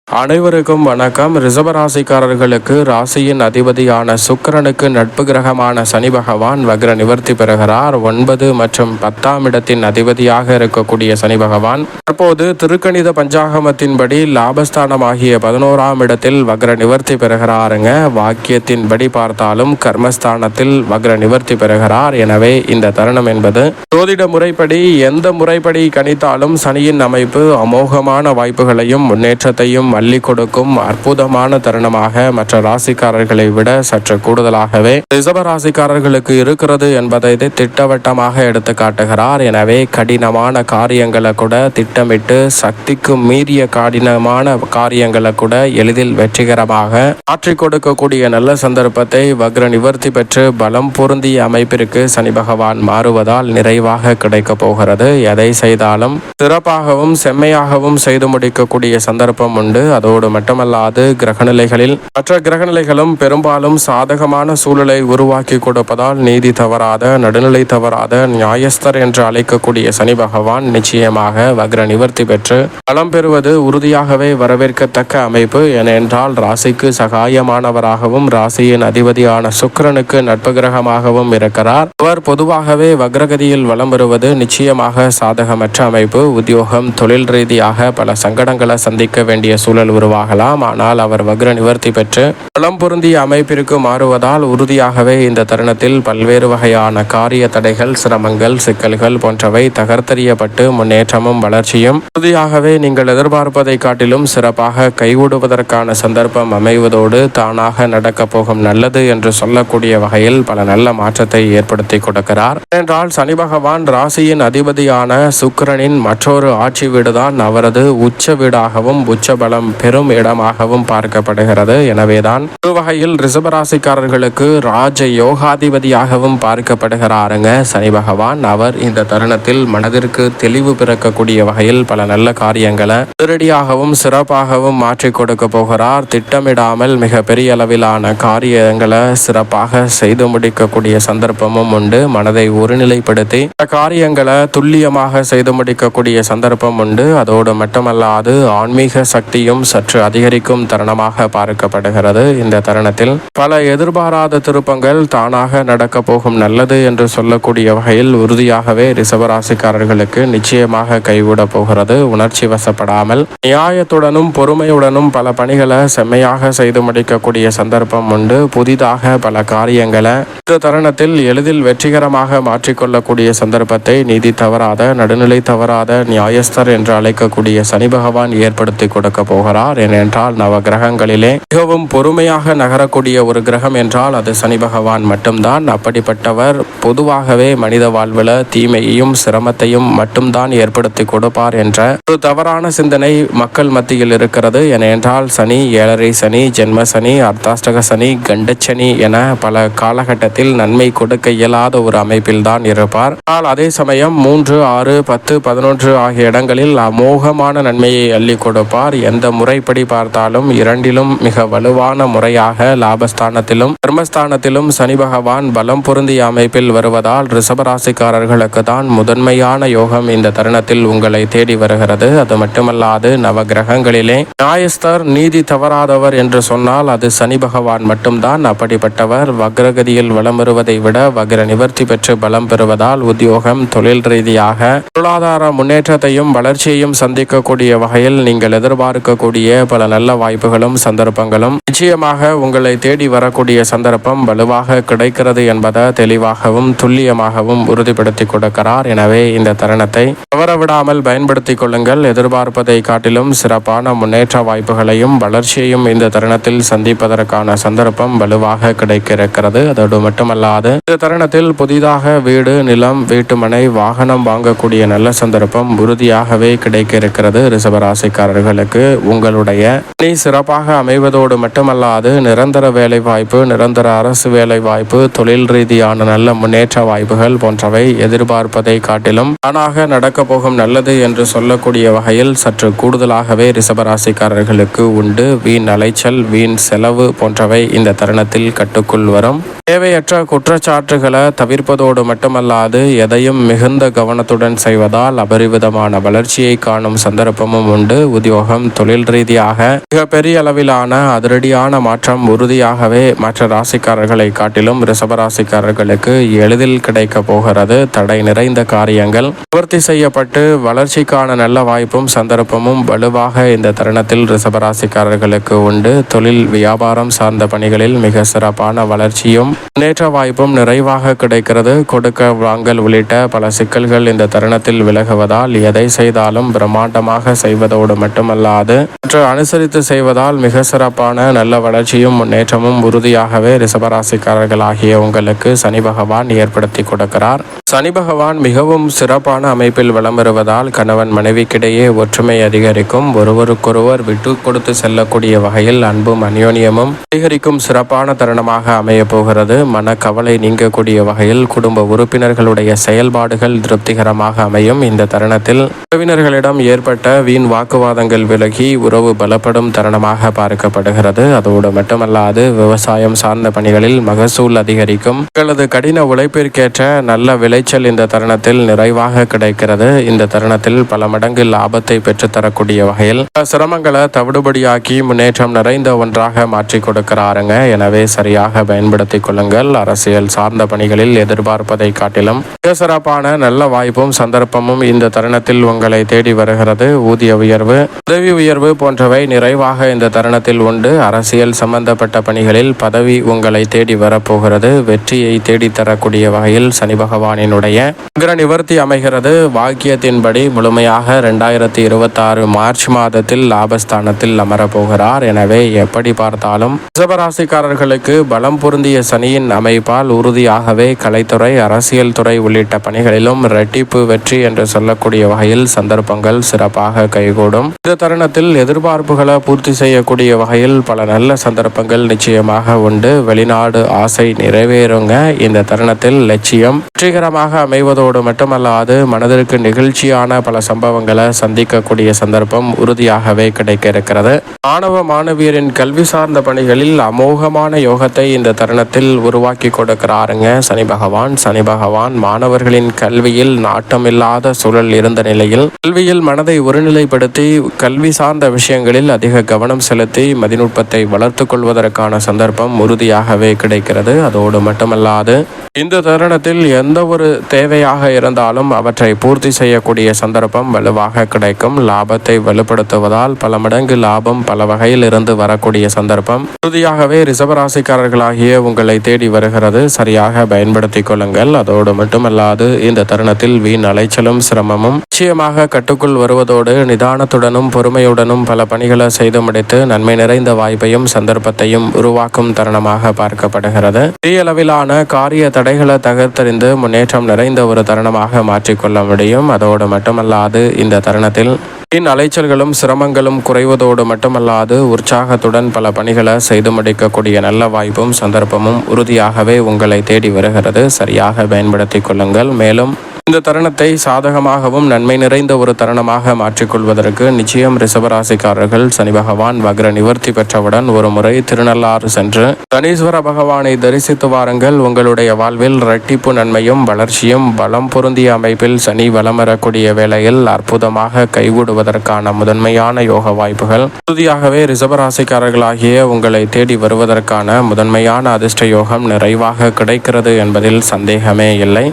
அனைவருக்கும் வணக்கம். ரிஷபராசிக்காரர்களுக்கு ராசியின் அதிபதியான சுக்கிரனுக்கு நட்பு கிரகமான சனி பகவான் வக்ர நிவர்த்தி பெறுகிறார். 9 மற்றும் 10ஆம் இடத்தின் அதிபதியாக இருக்கக்கூடிய சனி பகவான் தற்போது திருக்கணித பஞ்சாகமத்தின்படி லாபஸ்தானமாகிய 11ஆம் இடத்தில் வக்ர நிவர்த்தி பெறுகிறாருங்க. வாக்கியத்தின்படி பார்த்தாலும் கர்மஸ்தானத்தில் வக்ர நிவர்த்தி பெறுகிறார். எனவே இந்த தருணம் என்பது ஜோதிட முறைப்படி எந்த முறைப்படி கணித்தாலும் சனியின் அமைப்பு அமோகமான வாய்ப்புகளையும் முன்னேற்றத்தையும் அள்ளி கொடுக்கும் அற்புதமான தருணமாக மற்ற ராசிக்காரர்களை விட சற்று கூடுதலாகவே ரிஷப ராசிக்காரர்களுக்கு இருக்கிறது என்பதை திட்டவட்டமாக எடுத்து காட்டுகிறார். எனவே கடினமான காரியங்களை கூட திட்டமிட்டு சக்திக்கு மீறிய கடினமான காரியங்களை கூட எளிதில் வெற்றிகரமாக மாற்றிக் கொடுக்கக்கூடிய நல்ல சந்தர்ப்பத்தை வக்ர நிவர்த்தி பெற்று பலம் பொருந்திய அமைப்பிற்கு சனி பகவான் மாறுவதால் நிறைவாக கிடைக்க போகிறது. எதை செய்தாலும் சிறப்பாகவும் செம்மையாகவும் செய்து முடிக்கக்கூடிய சந்தர்ப்பம் உண்டு. அதோடு மட்டுமல்லாது கிரகநிலைகளில் மற்ற கிரகநிலைகளும் பெரும்பாலும் சாதகமான சூழலை உருவாக்கி கொடுப்பதால் நீதி தவறாத நடுநிலை தவறாத நியாயஸ்தர் என்று அழைக்கக்கூடிய சனி பகவான் நிச்சயமாக வக்ர நிவர்த்தி பெற்று பலம் பெறுவது உறுதியாகவே வரவேற்கத்தக்க அமைப்பு. ஏனென்றால் ராசிக்கு சகாயமானவராகவும் ராசியின் அதிபதியான சுக்கிரனுக்கு நட்பு கிரகமாகவும் இருக்கிறார். அவர் பொதுவாகவே வக்ரகதியில் வலம் பெறுவது நிச்சயமாக சாதகமற்ற அமைப்பு. உத்தியோகம் தொழில் ரீதியாக பல சங்கடங்களை சந்திக்க வேண்டிய சூழல் உருவாகலாம். ஆனால் அவர் வக்ர நிவர்த்தி பெற்று பலம் பொருந்திய அமைப்பிற்கு மாறுவதால் உறுதியாகவே இந்த தருணத்தில் பல்வேறு வகையான காரிய தடைகள் சிரமங்கள் சிக்கல்கள் போன்றவை தகர்த்தெறியப்பட்டு முன்னேற்றமும் வளர்ச்சியும் உறுதியாகவே நீங்கள் எதிர்பார்ப்பதை காட்டிலும் சிறப்பாக கைவிடுவதற்கான சந்தர்ப்பம் அமைவதோடு தானாக நடக்க போகும் நல்லது என்று சொல்லக்கூடிய வகையில் பல நல்ல மாற்றத்தை ஏற்படுத்தி கொடுக்கிறார். என்றால் சனி பகவான் ராசியின் அதிபதியான சுக்கிரனின் மற்றொரு ஆட்சி வீடுதான் அவரது உச்ச வீடாகவும் உச்ச பலம் பெரும் இடமாகவும் பார்க்கப்படுகிறது. எனவேதான் ஒரு வகையில் ரிஷபராசிக்காரர்களுக்கு ராஜ யோகாதிபதியாகவும் பார்க்கப்படுகிறாருங்க சனி பகவான். அவர் இந்த தருணத்தில் மனதிற்கு தெளிவு பிறக்கக்கூடிய வகையில் பல நல்ல காரியங்களை நேரடியாகவும் சிறப்பாகவும் மாற்றி கொடுக்க போகிறார். திட்டமிடாமல் மிக பெரிய அளவிலான காரியங்களை சிறப்பாக செய்து முடிக்கக்கூடிய சந்தர்ப்பமும் உண்டு. மனதை ஒருநிலைப்படுத்தி காரியங்களை துல்லியமாக செய்து முடிக்கக்கூடிய சந்தர்ப்பம் உண்டு. அதோடு மட்டுமல்லாது ஆன்மீக சக்தியும் சற்று அதிகரிக்கும் தருணமாக பார்க்கப்படுகிறது. இந்த தருணத்தில் பல எதிர்பாராத திருப்பங்கள் தானாக நடக்க போகும் நல்லது என்று சொல்லக்கூடிய வகையில் உறுதியாகவே ரிஷபராசிக்காரர்களுக்கு நிச்சயமாக கைவிட போகிறது. உணர்ச்சி வசப்படாமல் நியாயத்துடனும் பொறுமையுடனும் பல பணிகளை செம்மையாக செய்து முடிக்கக்கூடிய சந்தர்ப்பம் உண்டு. புதிதாக பல காரியங்களை இந்த தருணத்தில் எளிதில் வெற்றிகரமாக மாற்றிக்கொள்ளக்கூடிய சந்தர்ப்பத்தை நீதி தவறாத நடுநிலை தவறாத நியாயஸ்தர் என்று அழைக்கக்கூடிய சனி பகவான் ஏற்படுத்தி கொடுக்க போகிறார். ஏனென்றால் நவ கிரகங்களிலே மிகவும் பொறுமையாக நகரக்கூடிய ஒரு கிரகம் என்றால் அது சனி பகவான் மட்டும்தான். அப்படிப்பட்டவர் பொதுவாகவே மனித வாழ்வில் தீமையையும் சிரமத்தையும் மட்டும்தான் ஏற்படுத்தி கொடுப்பார் என்ற ஒரு தவறான சிந்தனை மக்கள் மத்தியில் இருக்கிறது. ஏனென்றால் சனி ஏழரை சனி ஜென்ம சனி அர்த்தாஷ்டக சனி கண்டச்சனி என பல காலகட்டத்தில் நன்மை கொடுக்க இயலாத ஒரு அமைப்பில் தான் இருப்பார். ஆனால் அதே சமயம் 3, 6, 10, 11 ஆகிய இடங்களில் அமோகமான நன்மையை அள்ளி கொடுப்பார். எந்த முறைப்படி பார்த்தாலும் இரண்டிலும் மிக வலுவான முறையாக லாபஸ்தானத்திலும் கர்மஸ்தானத்திலும் சனி பகவான் பலம் பொருந்திய அமைப்பில் வருவதால் ரிஷபராசிக்காரர்களுக்கு தான் முதன்மையான யோகம் இந்த தருணத்தில் உங்களை தேடி வருகிறது. அது மட்டுமல்லாது நவ கிரகங்களிலே நியாயஸ்தர் நீதி தவறாதவர் என்று சொன்னால் அது சனி பகவான் மட்டும்தான். அப்படிப்பட்டவர் வக்ரகதியில் வலம் வருவதை விட வக்ர நிவர்த்தி பெற்று பலம் பெறுவதால் உத்தியோகம் தொழில் ரீதியாக பொருளாதார முன்னேற்றத்தையும் வளர்ச்சியையும் சந்திக்கக்கூடிய வகையில் நீங்கள் எதிர்பார்க்கக்கூடிய பல நல்ல வாய்ப்புகளும் சந்தர்ப்பங்களும் நிச்சயமாக உங்களை தேடி வரக்கூடிய சந்தர்ப்பம் வலுவாக கிடைக்கிறது என்பதை தெளிவாகவும் துல்லியமாகவும் உறுதிப்படுத்தி கொடுக்கிறார். எனவே இந்த தருணத்தை தவறவிடாமல் பயன்படுத்தி கொள்ளுங்கள். எதிர்பார்ப்பதை காட்டிலும் சிறப்பான முன்னேற்ற வாய்ப்புகளையும் வளர்ச்சியையும் இந்த தருணத்தில் சந்திப்பதற்கான சந்தர்ப்பம் வலுவாக கிடைக்க இருக்கிறது. அதோடு மட்டுமல்லாது இந்த தருணத்தில் புதிதாக வீடு நிலம் வீட்டுமனை வாகனம் வாங்கக்கூடிய நல்ல சந்தர்ப்பம் உறுதியாகவே கிடைக்க இருக்கிறது. ரிஷபராசிக்காரர்களுக்கு உங்களுடைய பணி சிறப்பாக அமைவதோடு மட்டுமல்லாது நிரந்தர வேலை வாய்ப்பு நிரந்தர அரசு வேலை வாய்ப்பு தொழில் ரீதியான நல்ல முன்னேற்ற வாய்ப்புகள் போன்றவை எதிர்பார்ப்பதை காட்டிலும் தானாக நடக்க போகும் நல்லது என்று சொல்லக்கூடிய வகையில் சற்று கூடுதலாகவே ரிஷபராசிக்காரர்களுக்கு உண்டு. வீண் அலைச்சல் வீண் செலவு போன்றவை இந்த தருணத்தில் கட்டுக்குள் வரும். தேவையற்ற குற்றச்சாட்டுகளை தவிர்ப்பதோடு மட்டுமல்லாது எதையும் மிகுந்த கவனத்துடன் செய்வதால் அபரிவிதமான வளர்ச்சியை காணும் சந்தர்ப்பமும் உண்டு. உத்தியோகம், தொழில் ரீதியாக மிகப்பெரிய அளவிலான அதிரடியான மாற்றம் உறுதியாகவே மற்ற ராசிக்காரர்களை காட்டிலும் ரிஷபராசிக்காரர்களுக்கு எளிதில் கிடைக்க போகிறது. தடை நிறைந்த காரியங்கள் நிவர்த்தி செய்யப்பட்டு வளர்ச்சிக்கான நல்ல வாய்ப்பும் சந்தர்ப்பமும் வலுவாக இந்த தருணத்தில் ரிஷபராசிக்காரர்களுக்கு உண்டு. தொழில் வியாபாரம் சார்ந்த பணிகளில் மிக சிறப்பான வளர்ச்சியும் முன்னேற்ற வாய்ப்பும் நிறைவாக கிடைக்கிறது. கொடுக்க வாங்கல் உள்ளிட்ட பல சிக்கல்கள் இந்த தருணத்தில் விலகுவதால் எதை செய்தாலும் பிரம்மாண்டமாக செய்வதோடு மட்டுமல்லாது மற்ற அனுசரித்து செய்வதால் மிக சிறப்பான நல்ல வளர்ச்சியும் முன்னேற்றமும் உறுதியாகவே ரிஷபராசிக்காரர்களாகிய உங்களுக்கு சனி பகவான் ஏற்படுத்தி கொடுக்கிறார். சனி பகவான் மிகவும் சிறப்பான அமைப்பில் வலம் வருவதால் கணவன் மனைவிக்கிடையே ஒற்றுமை அதிகரிக்கும். ஒருவருக்கொருவர் விட்டு கொடுத்து செல்லக்கூடிய வகையில் அன்பும் அந்யோன்யமும் அதிகரிக்கும் சிறப்பான தருணமாக அமைய போகிறது. மனக்கவலை நீங்கக்கூடிய வகையில் குடும்ப உறுப்பினர்களுடைய செயல்பாடுகள் திருப்திகரமாக அமையும். இந்த தருணத்தில் உறவினர்களிடம் ஏற்பட்ட வீண் வாக்குவாதங்கள் விலகி உறவு பலப்படும் தருணமாக பார்க்கப்படுகிறது. அதோடு மட்டுமல்லாது விவசாயம் சார்ந்த பணிகளில் மகசூல் அதிகரிக்கும். உங்களது கடின உழைப்பிற்கேற்ற நல்ல விளைச்சல் இந்த தருணத்தில் நிறைவாக கிடைக்கிறது. இந்த தருணத்தில் பல மடங்கு லாபத்தை பெற்றுத்தரக்கூடிய வகையில் சிரமங்களை தவிடுபடியாக்கி முன்னேற்றம் நிறைந்த ஒன்றாக மாற்றி கொடுக்கிறாருங்க. எனவே சரியாக பயன்படுத்திக் கொள்ளுங்கள். அரசியல் சார்ந்த பணிகளில் எதிர்பார்ப்பதை காட்டிலும் மிக சிறப்பான நல்ல வாய்ப்பும் சந்தர்ப்பமும் இந்த தருணத்தில் உங்களை தேடி வருகிறது. ஊதிய உயர்வு, பதவி உயர்வு போன்றவை நிறைவாக இந்த தருணத்தில் உண்டு. அரசியல் சம்பந்தப்பட்ட பணிகளில் பதவி உங்களை தேடி வரப்போகிறது. வெற்றியை தேடித்தரக்கூடிய வகையில் சனி பகவானினுடைய கிர நிவர்த்தி அமைகிறது. வாக்கியத்தின்படி முழுமையாக 2026 மார்ச் மாதத்தில் லாபஸ்தானத்தில் அமரப்போகிறார். எனவே எப்படி பார்த்தாலும் ரிஷபராசிக்காரர்களுக்கு பலம் பொருந்திய சனியின் அமைப்பால் உறுதியாகவே கலைத்துறை, அரசியல் துறை உள்ளிட்ட பணிகளிலும் இரட்டிப்பு வெற்றி என்று சொல்லக்கூடிய வகையில் சந்தர்ப்பங்கள் சிறப்பாக கைகூடும். இந்த தருணத்தில் எதிர்பார்ப்புகளை பூர்த்தி செய்யக்கூடிய வகையில் பல நல்ல சந்தர்ப்பங்கள் நிச்சயமாக உண்டு. வெளிநாடு ஆசை நிறைவேறுங்க. இந்த தருணத்தில் லட்சியம் வெற்றிகரமாக அமைவதோடு மட்டுமல்லாது மனதிற்கு நெகிழ்ச்சியான பல சம்பவங்களை சந்திக்கக்கூடிய சந்தர்ப்பம் உறுதியாகவே கிடைக்க இருக்கிறது. மாணவ மாணவியரின் கல்வி சார்ந்த பணிகளில் அமோகமான யோகத்தை இந்த தருணத்தில் உருவாக்கி கொடுக்கிறாருங்க சனி பகவான். சனி பகவான் மாணவர்களின் கல்வியில் நாட்டமில்லாத சூழல் இருந்த நிலையில் கல்வியில் மனதை ஒருநிலைப்படுத்தி கல்வி சார்ந்த விஷயங்களில் அதிக கவனம் செலுத்தி மதிநுட்பத்தை வளர்த்துக் கொள்வதற்கான சந்தர்ப்பம் உறுதியாகவே கிடைக்கிறது. அதோடு மட்டுமல்லாது இந்த தருணத்தில் எந்த ஒரு தேவையாக இருந்தாலும் அவற்றை பூர்த்தி செய்யக்கூடிய சந்தர்ப்பம் வலுவாக கிடைக்கும். லாபத்தை வலுப்படுத்துவதால் பல மடங்கு லாபம் பல வகையில் இருந்து வரக்கூடிய சந்தர்ப்பம் உறுதியாகவே ரிஷபராசிக்காரர்களாகிய உங்களை தேடி வருகிறது. சரியாக பயன்படுத்திக் கொள்ளுங்கள். அதோடு மட்டுமல்லாது இந்த தருணத்தில் வீண் அலைச்சலும் சிரமமும் நிச்சயமாக கட்டுக்குள் வருவதோடு நிதானத்துடனும் பொறுமையுடனும் பல பணிகளை செய்து முடித்து நன்மை நிறைந்த வாய்ப்பையும் சந்தர்ப்பத்தையும் உருவாக்கும் தருணமாக பார்க்கப்படுகிறது. பெரிய அளவிலான காரிய தடைகளை தகர்த்தறிந்து முன்னேற்றம் நிறைந்த ஒரு தருணமாக மாற்றிக்கொள்ள முடியும். அதோடு மட்டுமல்லாது இந்த தருணத்தில் அலைச்சல்களும் சிரமங்களும் குறைவதோடு மட்டுமல்லாது உற்சாகத்துடன் பல பணிகளை செய்து முடிக்கக்கூடிய நல்ல வாய்ப்பும் சந்தர்ப்பமும் உறுதியாகவே உங்களை தேடி வருகிறது. சரியாக பயன்படுத்திக் கொள்ளுங்கள். மேலும் இந்த தருணத்தை சாதகமாகவும் நன்மை நிறைந்த ஒரு தருணமாக மாற்றிக்கொள்வதற்கு நிச்சயம் ரிஷபராசிக்காரர்கள் சனி பகவான் வக்ர நிவர்த்தி பெற்றவுடன் ஒரு முறை திருநள்ளாறு சென்று சனீஸ்வர பகவானை தரிசித்து வாருங்கள். உங்களுடைய வாழ்வில் இரட்டிப்பு நன்மையும் வளர்ச்சியும் பலம் பொருந்திய அமைப்பில் சனி வலம் வரக்கூடிய வேளையில் அற்புதமாக கைகூடுவதற்கான முதன்மையான யோக வாய்ப்புகள் உறுதியாகவே ரிஷபராசிக்காரர்களாகிய உங்களை தேடி வருவதற்கான முதன்மையான அதிர்ஷ்ட யோகம் நிறைவாக கிடைக்கிறது என்பதில் சந்தேகமே இல்லை.